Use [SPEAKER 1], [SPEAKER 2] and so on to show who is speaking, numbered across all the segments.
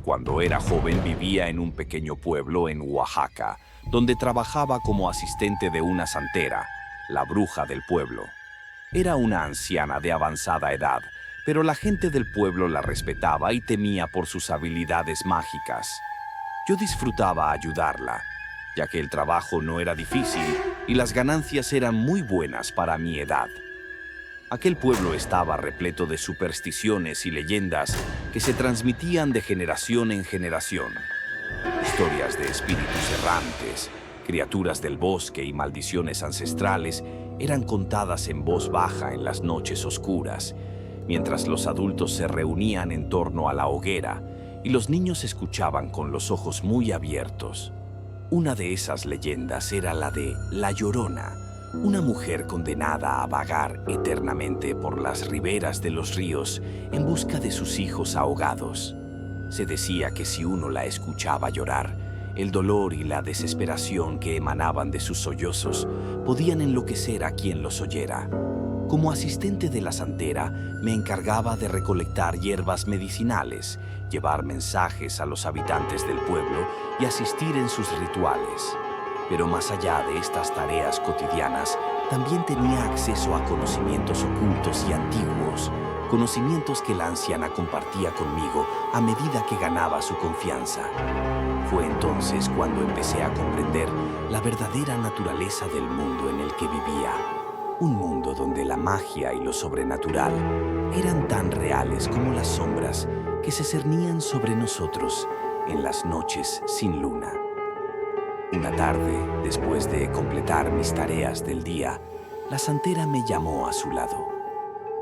[SPEAKER 1] Cuando era joven vivía en un pequeño pueblo en Oaxaca, donde trabajaba como asistente de una santera, la bruja del pueblo. Era una anciana de avanzada edad, pero la gente del pueblo la respetaba y temía por sus habilidades mágicas. Yo disfrutaba ayudarla, ya que el trabajo no era difícil y las ganancias eran muy buenas para mi edad. Aquel pueblo estaba repleto de supersticiones y leyendas que se transmitían de generación en generación. Historias de espíritus errantes, criaturas del bosque y maldiciones ancestrales eran contadas en voz baja en las noches oscuras, mientras los adultos se reunían en torno a la hoguera y los niños escuchaban con los ojos muy abiertos. Una de esas leyendas era la de La Llorona, una mujer condenada a vagar eternamente por las riberas de los ríos en busca de sus hijos ahogados. Se decía que si uno la escuchaba llorar, el dolor y la desesperación que emanaban de sus sollozos podían enloquecer a quien los oyera. Como asistente de la santera, me encargaba de recolectar hierbas medicinales, llevar mensajes a los habitantes del pueblo y asistir en sus rituales. Pero más allá de estas tareas cotidianas, también tenía acceso a conocimientos ocultos y antiguos, conocimientos que la anciana compartía conmigo a medida que ganaba su confianza. Fue entonces cuando empecé a comprender la verdadera naturaleza del mundo en el que vivía. Un mundo donde la magia y lo sobrenatural eran tan reales como las sombras que se cernían sobre nosotros en las noches sin luna. Una tarde, después de completar mis tareas del día, la santera me llamó a su lado.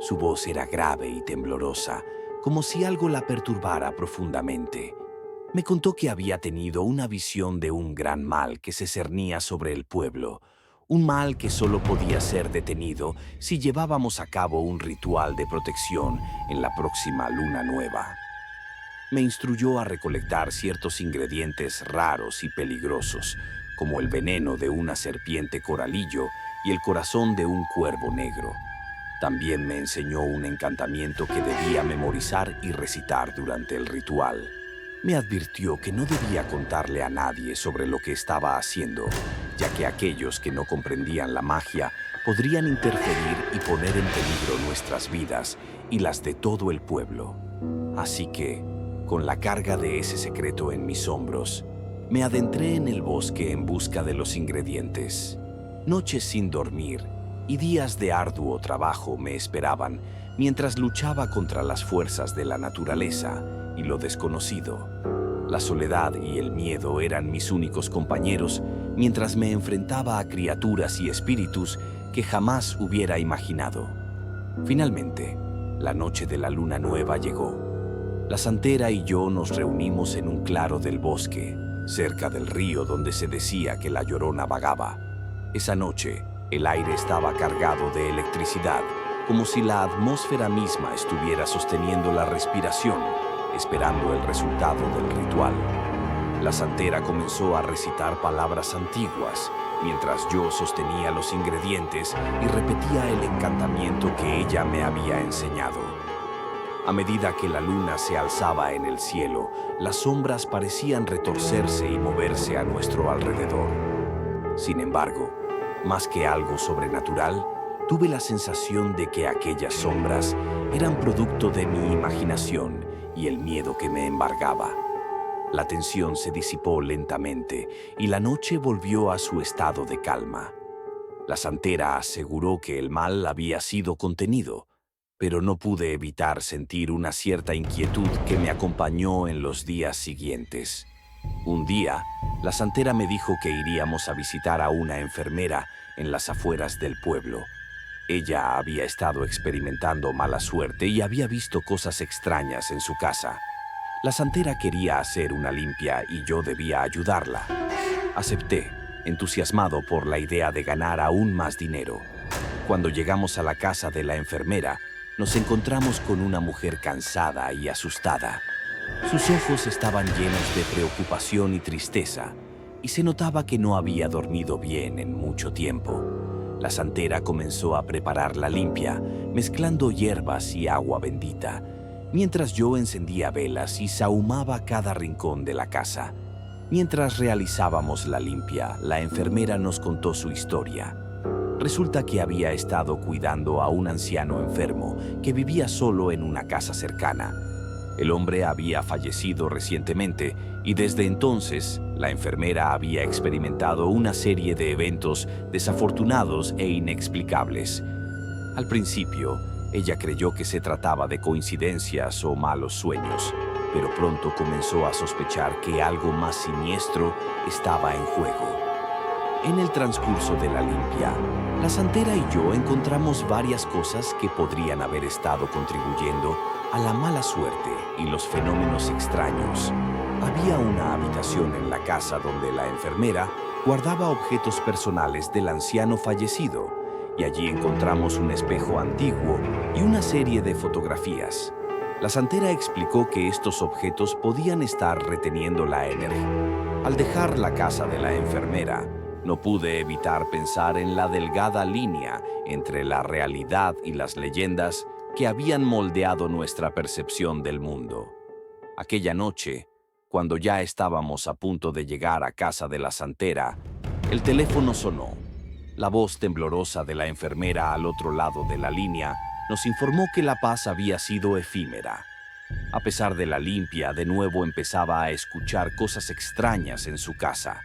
[SPEAKER 1] Su voz era grave y temblorosa, como si algo la perturbara profundamente. Me contó que había tenido una visión de un gran mal que se cernía sobre el pueblo, un mal que solo podía ser detenido si llevábamos a cabo un ritual de protección en la próxima luna nueva. Me instruyó a recolectar ciertos ingredientes raros y peligrosos, como el veneno de una serpiente coralillo y el corazón de un cuervo negro. También me enseñó un encantamiento que debía memorizar y recitar durante el ritual. Me advirtió que no debía contarle a nadie sobre lo que estaba haciendo, ya que aquellos que no comprendían la magia podrían interferir y poner en peligro nuestras vidas y las de todo el pueblo. Así que, con la carga de ese secreto en mis hombros, me adentré en el bosque en busca de los ingredientes. Noches sin dormir y días de arduo trabajo me esperaban mientras luchaba contra las fuerzas de la naturaleza y lo desconocido. La soledad y el miedo eran mis únicos compañeros mientras me enfrentaba a criaturas y espíritus que jamás hubiera imaginado. Finalmente, la noche de la luna nueva llegó. La santera y yo nos reunimos en un claro del bosque, cerca del río donde se decía que la Llorona vagaba. Esa noche, el aire estaba cargado de electricidad, como si la atmósfera misma estuviera sosteniendo la respiración, esperando el resultado del ritual. La santera comenzó a recitar palabras antiguas, mientras yo sostenía los ingredientes y repetía el encantamiento que ella me había enseñado. A medida que la luna se alzaba en el cielo, las sombras parecían retorcerse y moverse a nuestro alrededor. Sin embargo, más que algo sobrenatural, tuve la sensación de que aquellas sombras eran producto de mi imaginación y el miedo que me embargaba. La tensión se disipó lentamente y la noche volvió a su estado de calma. La santera aseguró que el mal había sido contenido, pero no pude evitar sentir una cierta inquietud que me acompañó en los días siguientes. Un día, la santera me dijo que iríamos a visitar a una enfermera en las afueras del pueblo. Ella había estado experimentando mala suerte y había visto cosas extrañas en su casa. La santera quería hacer una limpia y yo debía ayudarla. Acepté, entusiasmado por la idea de ganar aún más dinero. Cuando llegamos a la casa de la enfermera, nos encontramos con una mujer cansada y asustada. Sus ojos estaban llenos de preocupación y tristeza, y se notaba que no había dormido bien en mucho tiempo. La santera comenzó a preparar la limpia, mezclando hierbas y agua bendita. mientras yo encendía velas y sahumaba cada rincón de la casa. Mientras realizábamos la limpia, la enfermera nos contó su historia. Resulta que había estado cuidando a un anciano enfermo que vivía solo en una casa cercana. El hombre había fallecido recientemente y desde entonces la enfermera había experimentado una serie de eventos desafortunados e inexplicables. Al principio, ella creyó que se trataba de coincidencias o malos sueños, pero pronto comenzó a sospechar que algo más siniestro estaba en juego. En el transcurso de la limpia, la santera y yo encontramos varias cosas que podrían haber estado contribuyendo a la mala suerte y los fenómenos extraños. Había una habitación en la casa donde la enfermera guardaba objetos personales del anciano fallecido, y allí encontramos un espejo antiguo y una serie de fotografías. La santera explicó que estos objetos podían estar reteniendo la energía. Al dejar la casa de la enfermera, no pude evitar pensar en la delgada línea entre la realidad y las leyendas que habían moldeado nuestra percepción del mundo. Aquella noche, cuando ya estábamos a punto de llegar a casa de la santera, el teléfono sonó. La voz temblorosa de la enfermera al otro lado de la línea nos informó que la paz había sido efímera. A pesar de la limpia, de nuevo empezaba a escuchar cosas extrañas en su casa.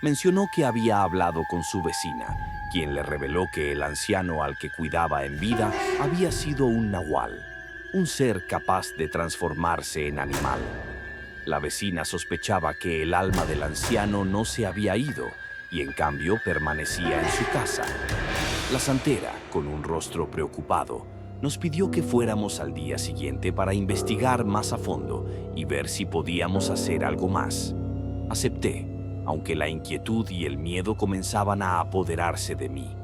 [SPEAKER 1] Mencionó que había hablado con su vecina, quien le reveló que el anciano al que cuidaba en vida había sido un nahual, un ser capaz de transformarse en animal. La vecina sospechaba que el alma del anciano no se había ido y en cambio permanecía en su casa. La santera, con un rostro preocupado, nos pidió que fuéramos al día siguiente para investigar más a fondo y ver si podíamos hacer algo más. Acepté, aunque la inquietud y el miedo comenzaban a apoderarse de mí.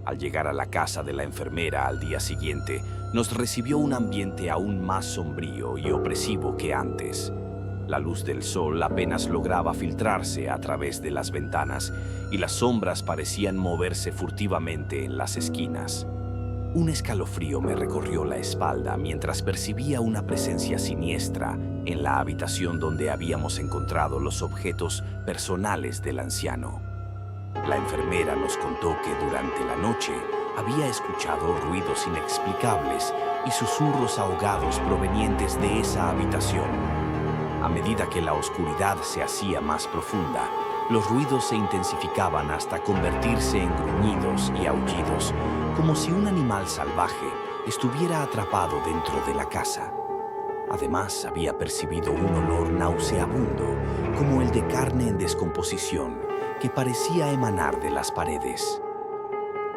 [SPEAKER 1] Al llegar a la casa de la enfermera al día siguiente, nos recibió un ambiente aún más sombrío y opresivo que antes. La luz del sol apenas lograba filtrarse a través de las ventanas y las sombras parecían moverse furtivamente en las esquinas. Un escalofrío me recorrió la espalda mientras percibía una presencia siniestra en la habitación donde habíamos encontrado los objetos personales del anciano. La enfermera nos contó que durante la noche había escuchado ruidos inexplicables y susurros ahogados provenientes de esa habitación. A medida que la oscuridad se hacía más profunda, los ruidos se intensificaban hasta convertirse en gruñidos y aullidos, como si un animal salvaje estuviera atrapado dentro de la casa. Además, había percibido un olor nauseabundo, como el de carne en descomposición, que parecía emanar de las paredes.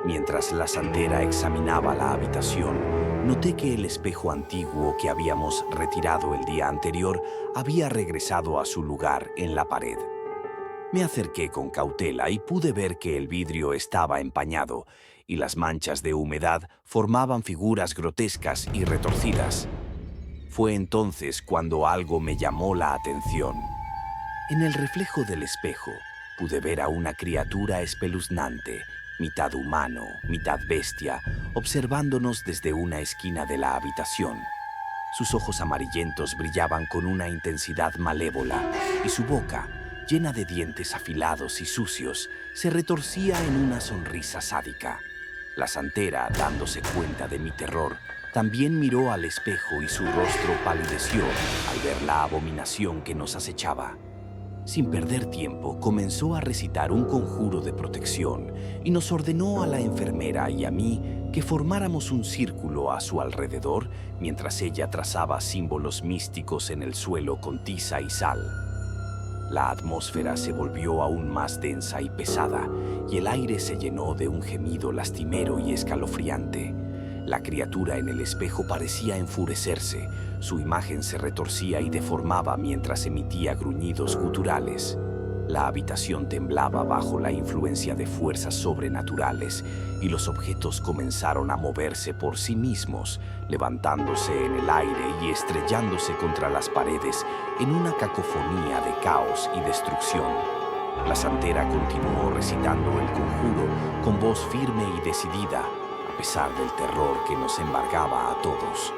[SPEAKER 1] Mientras la santera examinaba la habitación, noté que el espejo antiguo que habíamos retirado el día anterior había regresado a su lugar en la pared. Me acerqué con cautela y pude ver que el vidrio estaba empañado y las manchas de humedad formaban figuras grotescas y retorcidas. Fue entonces cuando algo me llamó la atención. En el reflejo del espejo pude ver a una criatura espeluznante, mitad humano, mitad bestia, observándonos desde una esquina de la habitación. Sus ojos amarillentos brillaban con una intensidad malévola y su boca, llena de dientes afilados y sucios, se retorcía en una sonrisa sádica. La santera, dándose cuenta de mi terror, también miró al espejo y su rostro palideció al ver la abominación que nos acechaba. Sin perder tiempo, comenzó a recitar un conjuro de protección y nos ordenó a la enfermera y a mí que formáramos un círculo a su alrededor mientras ella trazaba símbolos místicos en el suelo con tiza y sal. La atmósfera se volvió aún más densa y pesada y el aire se llenó de un gemido lastimero y escalofriante. La criatura en el espejo parecía enfurecerse, su imagen se retorcía y deformaba mientras emitía gruñidos guturales. La habitación temblaba bajo la influencia de fuerzas sobrenaturales y los objetos comenzaron a moverse por sí mismos, levantándose en el aire y estrellándose contra las paredes en una cacofonía de caos y destrucción. La santera continuó recitando el conjuro con voz firme y decidida, a pesar del terror que nos embargaba a todos.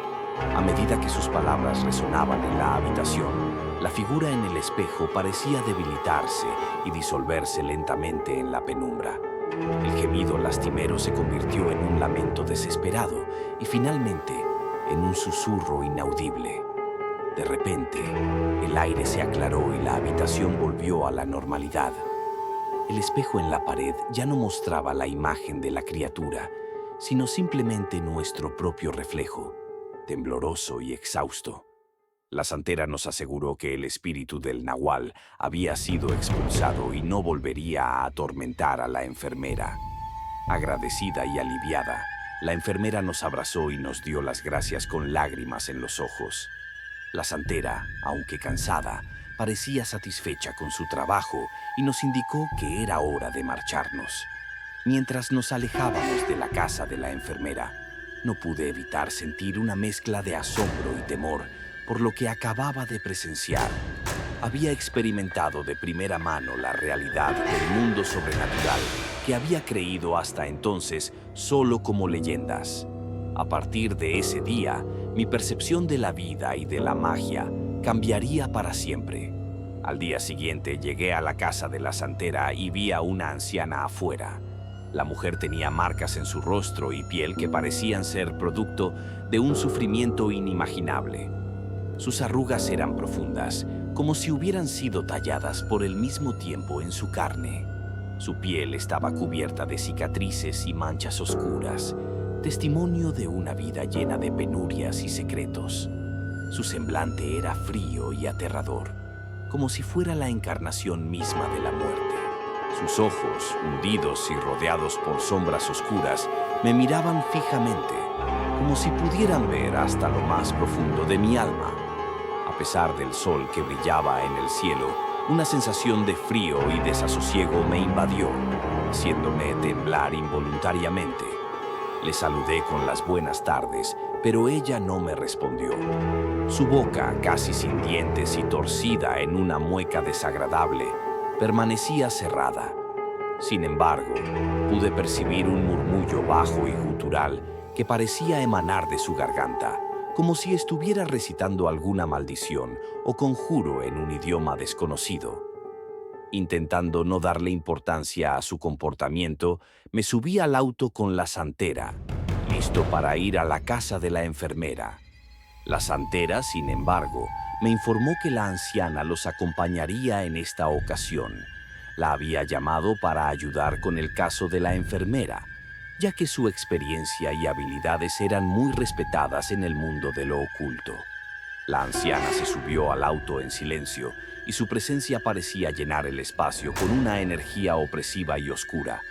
[SPEAKER 1] A medida que sus palabras resonaban en la habitación, la figura en el espejo parecía debilitarse y disolverse lentamente en la penumbra. El gemido lastimero se convirtió en un lamento desesperado y finalmente en un susurro inaudible. De repente, el aire se aclaró y la habitación volvió a la normalidad. El espejo en la pared ya no mostraba la imagen de la criatura, sino simplemente nuestro propio reflejo, tembloroso y exhausto. La santera nos aseguró que el espíritu del nahual había sido expulsado y no volvería a atormentar a la enfermera. Agradecida y aliviada, la enfermera nos abrazó y nos dio las gracias con lágrimas en los ojos. La santera, aunque cansada, parecía satisfecha con su trabajo y nos indicó que era hora de marcharnos. Mientras nos alejábamos de la casa de la enfermera, no pude evitar sentir una mezcla de asombro y temor por lo que acababa de presenciar. Había experimentado de primera mano la realidad del mundo sobrenatural que había creído hasta entonces solo como leyendas. A partir de ese día, mi percepción de la vida y de la magia cambiaría para siempre. Al día siguiente llegué a la casa de la santera y vi a una anciana afuera. La mujer tenía marcas en su rostro y piel que parecían ser producto de un sufrimiento inimaginable. Sus arrugas eran profundas, como si hubieran sido talladas por el mismo tiempo en su carne. Su piel estaba cubierta de cicatrices y manchas oscuras, testimonio de una vida llena de penurias y secretos. Su semblante era frío y aterrador, como si fuera la encarnación misma de la muerte. Sus ojos, hundidos y rodeados por sombras oscuras, me miraban fijamente, como si pudieran ver hasta lo más profundo de mi alma. A pesar del sol que brillaba en el cielo, una sensación de frío y desasosiego me invadió, haciéndome temblar involuntariamente. Le saludé con las buenas tardes, pero ella no me respondió. Su boca, casi sin dientes y torcida en una mueca desagradable, permanecía cerrada. Sin embargo, pude percibir un murmullo bajo y gutural que parecía emanar de su garganta, como si estuviera recitando alguna maldición o conjuro en un idioma desconocido. Intentando no darle importancia a su comportamiento, me subí al auto con la santera, listo para ir a la casa de la enfermera. La santera, sin embargo, me informó que la anciana los acompañaría en esta ocasión. La había llamado para ayudar con el caso de la enfermera, ya que su experiencia y habilidades eran muy respetadas en el mundo de lo oculto. La anciana se subió al auto en silencio y su presencia parecía llenar el espacio con una energía opresiva y oscura.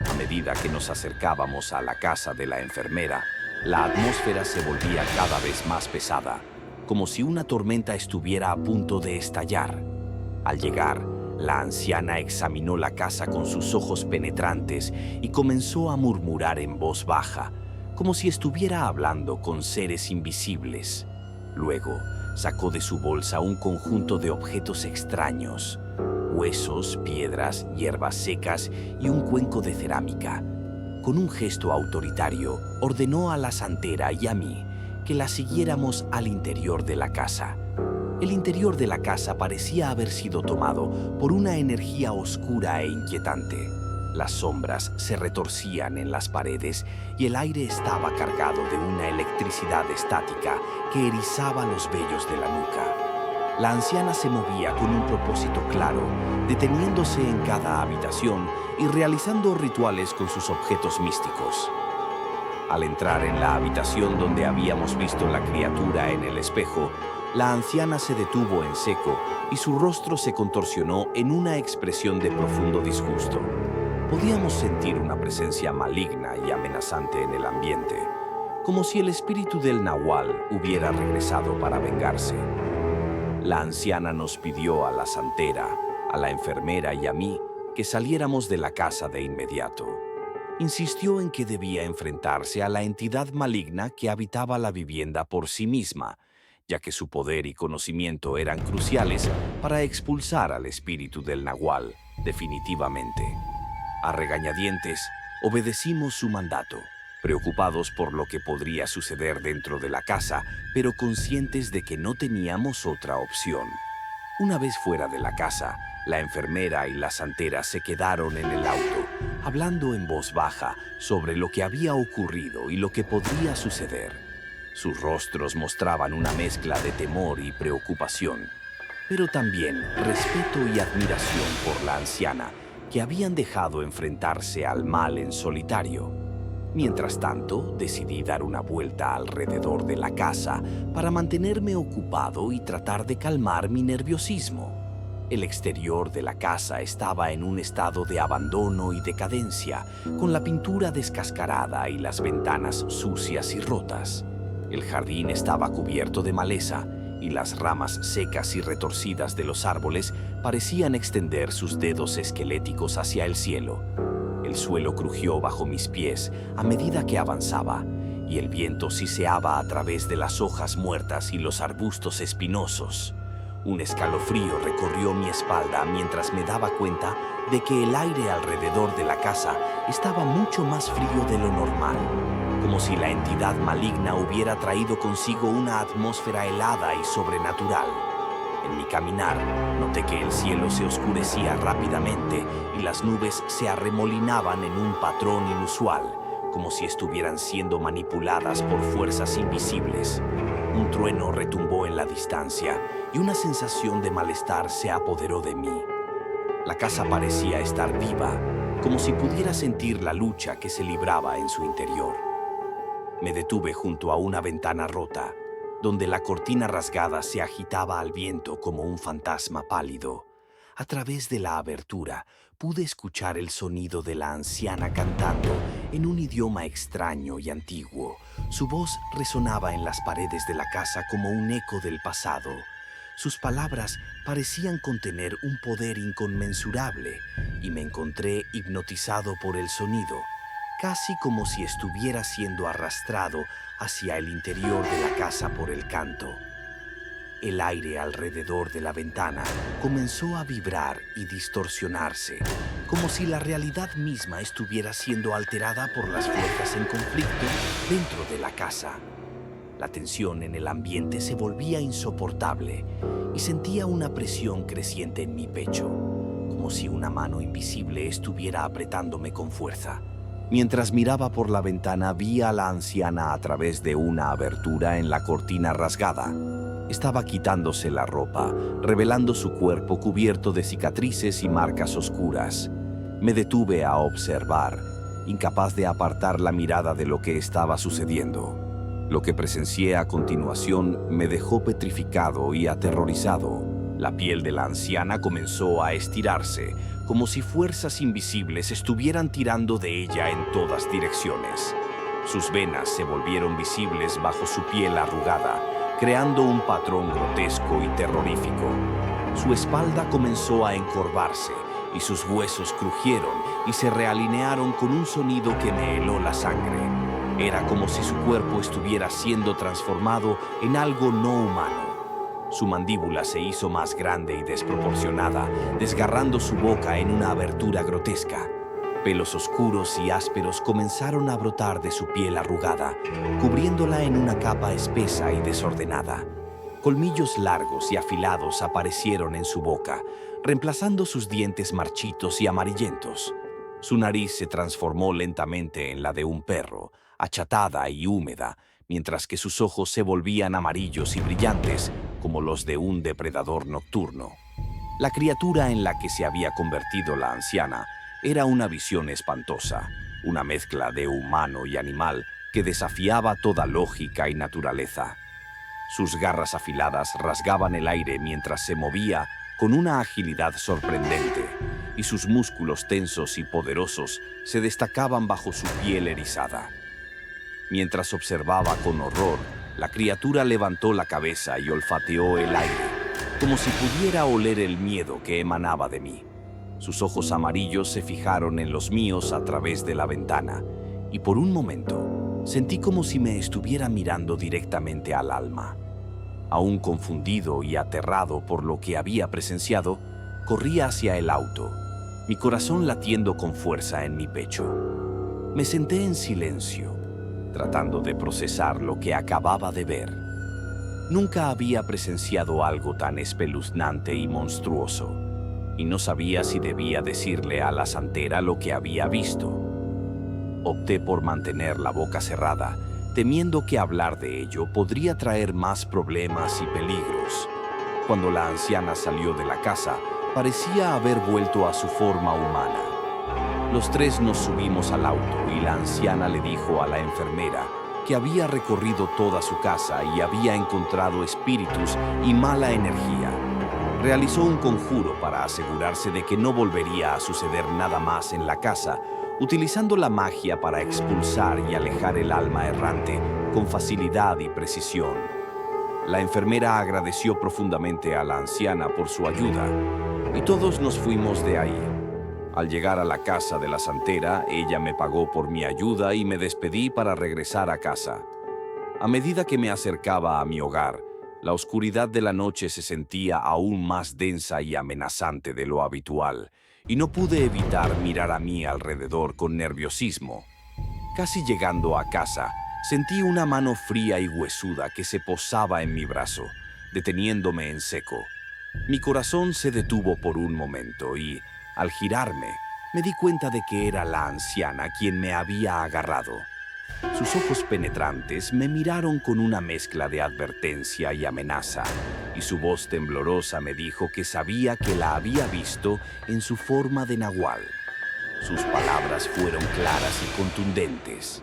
[SPEAKER 1] A medida que nos acercábamos a la casa de la enfermera, la atmósfera se volvía cada vez más pesada, como si una tormenta estuviera a punto de estallar. Al llegar, la anciana examinó la casa con sus ojos penetrantes y comenzó a murmurar en voz baja, como si estuviera hablando con seres invisibles. Luego, sacó de su bolsa un conjunto de objetos extraños: huesos, piedras, hierbas secas y un cuenco de cerámica. Con un gesto autoritario, ordenó a la santera y a mí que la siguiéramos al interior de la casa. El interior de la casa parecía haber sido tomado por una energía oscura e inquietante. Las sombras se retorcían en las paredes y el aire estaba cargado de una electricidad estática que erizaba los vellos de la nuca. La anciana se movía con un propósito claro, deteniéndose en cada habitación y realizando rituales con sus objetos místicos. Al entrar en la habitación donde habíamos visto la criatura en el espejo, la anciana se detuvo en seco y su rostro se contorsionó en una expresión de profundo disgusto. Podíamos sentir una presencia maligna y amenazante en el ambiente, como si el espíritu del nahual hubiera regresado para vengarse. La anciana nos pidió a la santera, a la enfermera y a mí que saliéramos de la casa de inmediato. Insistió en que debía enfrentarse a la entidad maligna que habitaba la vivienda por sí misma, ya que su poder y conocimiento eran cruciales para expulsar al espíritu del nahual, definitivamente. A regañadientes, obedecimos su mandato, preocupados por lo que podría suceder dentro de la casa, pero conscientes de que no teníamos otra opción. Una vez fuera de la casa, la enfermera y la santera se quedaron en el auto, hablando en voz baja sobre lo que había ocurrido y lo que podría suceder. Sus rostros mostraban una mezcla de temor y preocupación, pero también respeto y admiración por la anciana, que habían dejado enfrentarse al mal en solitario. Mientras tanto, decidí dar una vuelta alrededor de la casa para mantenerme ocupado y tratar de calmar mi nerviosismo. El exterior de la casa estaba en un estado de abandono y decadencia, con la pintura descascarada y las ventanas sucias y rotas. El jardín estaba cubierto de maleza y las ramas secas y retorcidas de los árboles parecían extender sus dedos esqueléticos hacia el cielo. El suelo crujió bajo mis pies a medida que avanzaba, y el viento siseaba a través de las hojas muertas y los arbustos espinosos. Un escalofrío recorrió mi espalda mientras me daba cuenta de que el aire alrededor de la casa estaba mucho más frío de lo normal, como si la entidad maligna hubiera traído consigo una atmósfera helada y sobrenatural. En mi caminar, noté que el cielo se oscurecía rápidamente y las nubes se arremolinaban en un patrón inusual, como si estuvieran siendo manipuladas por fuerzas invisibles. Un trueno retumbó en la distancia y una sensación de malestar se apoderó de mí. La casa parecía estar viva, como si pudiera sentir la lucha que se libraba en su interior. Me detuve junto a una ventana rota, donde la cortina rasgada se agitaba al viento como un fantasma pálido. A través de la abertura pude escuchar el sonido de la anciana cantando en un idioma extraño y antiguo. Su voz resonaba en las paredes de la casa como un eco del pasado. Sus palabras parecían contener un poder inconmensurable y me encontré hipnotizado por el sonido, casi como si estuviera siendo arrastrado hacia el interior de la casa por el canto. El aire alrededor de la ventana comenzó a vibrar y distorsionarse, como si la realidad misma estuviera siendo alterada por las fuerzas en conflicto dentro de la casa. La tensión en el ambiente se volvía insoportable y sentía una presión creciente en mi pecho, como si una mano invisible estuviera apretándome con fuerza. Mientras miraba por la ventana, vi a la anciana a través de una abertura en la cortina rasgada. Estaba quitándose la ropa, revelando su cuerpo cubierto de cicatrices y marcas oscuras. Me detuve a observar, incapaz de apartar la mirada de lo que estaba sucediendo. Lo que presencié a continuación me dejó petrificado y aterrorizado. La piel de la anciana comenzó a estirarse, como si fuerzas invisibles estuvieran tirando de ella en todas direcciones. Sus venas se volvieron visibles bajo su piel arrugada, creando un patrón grotesco y terrorífico. Su espalda comenzó a encorvarse y sus huesos crujieron y se realinearon con un sonido que me heló la sangre. Era como si su cuerpo estuviera siendo transformado en algo no humano. Su mandíbula se hizo más grande y desproporcionada, desgarrando su boca en una abertura grotesca. Pelos oscuros y ásperos comenzaron a brotar de su piel arrugada, cubriéndola en una capa espesa y desordenada. Colmillos largos y afilados aparecieron en su boca, reemplazando sus dientes marchitos y amarillentos. Su nariz se transformó lentamente en la de un perro, achatada y húmeda, mientras que sus ojos se volvían amarillos y brillantes como los de un depredador nocturno. La criatura en la que se había convertido la anciana era una visión espantosa, una mezcla de humano y animal que desafiaba toda lógica y naturaleza. Sus garras afiladas rasgaban el aire mientras se movía con una agilidad sorprendente, y sus músculos tensos y poderosos se destacaban bajo su piel erizada. Mientras observaba con horror, la criatura levantó la cabeza y olfateó el aire, como si pudiera oler el miedo que emanaba de mí. Sus ojos amarillos se fijaron en los míos a través de la ventana, y por un momento sentí como si me estuviera mirando directamente al alma. Aún confundido y aterrado por lo que había presenciado, corrí hacia el auto, mi corazón latiendo con fuerza en mi pecho. Me senté en silencio, tratando de procesar lo que acababa de ver. Nunca había presenciado algo tan espeluznante y monstruoso, y no sabía si debía decirle a la santera lo que había visto. Opté por mantener la boca cerrada, temiendo que hablar de ello podría traer más problemas y peligros. Cuando la anciana salió de la casa, parecía haber vuelto a su forma humana. Los tres nos subimos al auto y la anciana le dijo a la enfermera que había recorrido toda su casa y había encontrado espíritus y mala energía. Realizó un conjuro para asegurarse de que no volvería a suceder nada más en la casa, utilizando la magia para expulsar y alejar el alma errante con facilidad y precisión. La enfermera agradeció profundamente a la anciana por su ayuda, y todos nos fuimos de ahí. Al llegar a la casa de la santera, ella me pagó por mi ayuda y me despedí para regresar a casa. A medida que me acercaba a mi hogar, la oscuridad de la noche se sentía aún más densa y amenazante de lo habitual, y no pude evitar mirar a mi alrededor con nerviosismo. Casi llegando a casa, sentí una mano fría y huesuda que se posaba en mi brazo, deteniéndome en seco. Mi corazón se detuvo por un momento y, al girarme, me di cuenta de que era la anciana quien me había agarrado. Sus ojos penetrantes me miraron con una mezcla de advertencia y amenaza, y su voz temblorosa me dijo que sabía que la había visto en su forma de nahual. Sus palabras fueron claras y contundentes.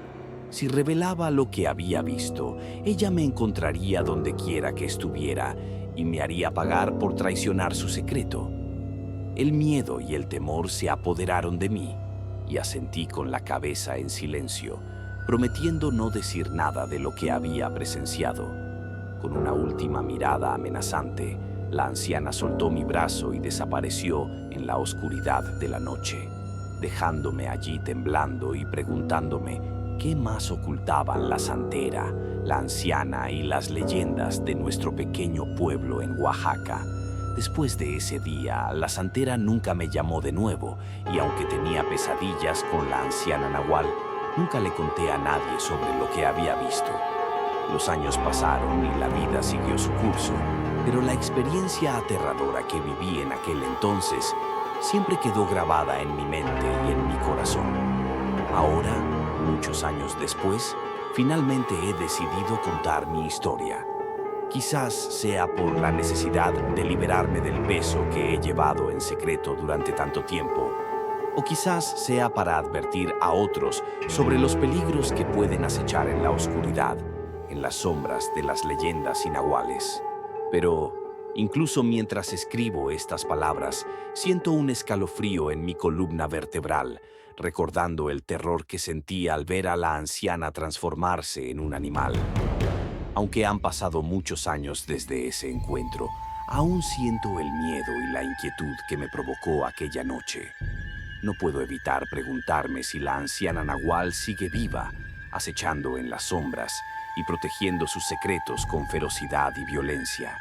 [SPEAKER 1] Si revelaba lo que había visto, ella me encontraría donde quiera que estuviera y me haría pagar por traicionar su secreto. El miedo y el temor se apoderaron de mí y asentí con la cabeza en silencio, prometiendo no decir nada de lo que había presenciado. Con una última mirada amenazante, la anciana soltó mi brazo y desapareció en la oscuridad de la noche, dejándome allí temblando y preguntándome qué más ocultaban la santera, la anciana y las leyendas de nuestro pequeño pueblo en Oaxaca. Después de ese día, la santera nunca me llamó de nuevo, y aunque tenía pesadillas con la anciana nahual, nunca le conté a nadie sobre lo que había visto. Los años pasaron y la vida siguió su curso, pero la experiencia aterradora que viví en aquel entonces siempre quedó grabada en mi mente y en mi corazón. Ahora, muchos años después, finalmente he decidido contar mi historia. Quizás sea por la necesidad de liberarme del peso que he llevado en secreto durante tanto tiempo, o quizás sea para advertir a otros sobre los peligros que pueden acechar en la oscuridad, en las sombras de las leyendas inaguales. Pero, incluso mientras escribo estas palabras, siento un escalofrío en mi columna vertebral, recordando el terror que sentí al ver a la anciana transformarse en un animal. Aunque han pasado muchos años desde ese encuentro, aún siento el miedo y la inquietud que me provocó aquella noche. No puedo evitar preguntarme si la anciana nahual sigue viva, acechando en las sombras y protegiendo sus secretos con ferocidad y violencia.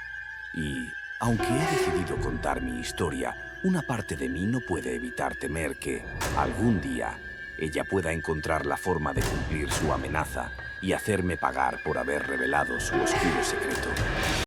[SPEAKER 1] Y, aunque he decidido contar mi historia, una parte de mí no puede evitar temer que, algún día, ella pueda encontrar la forma de cumplir su amenaza y hacerme pagar por haber revelado su oscuro secreto.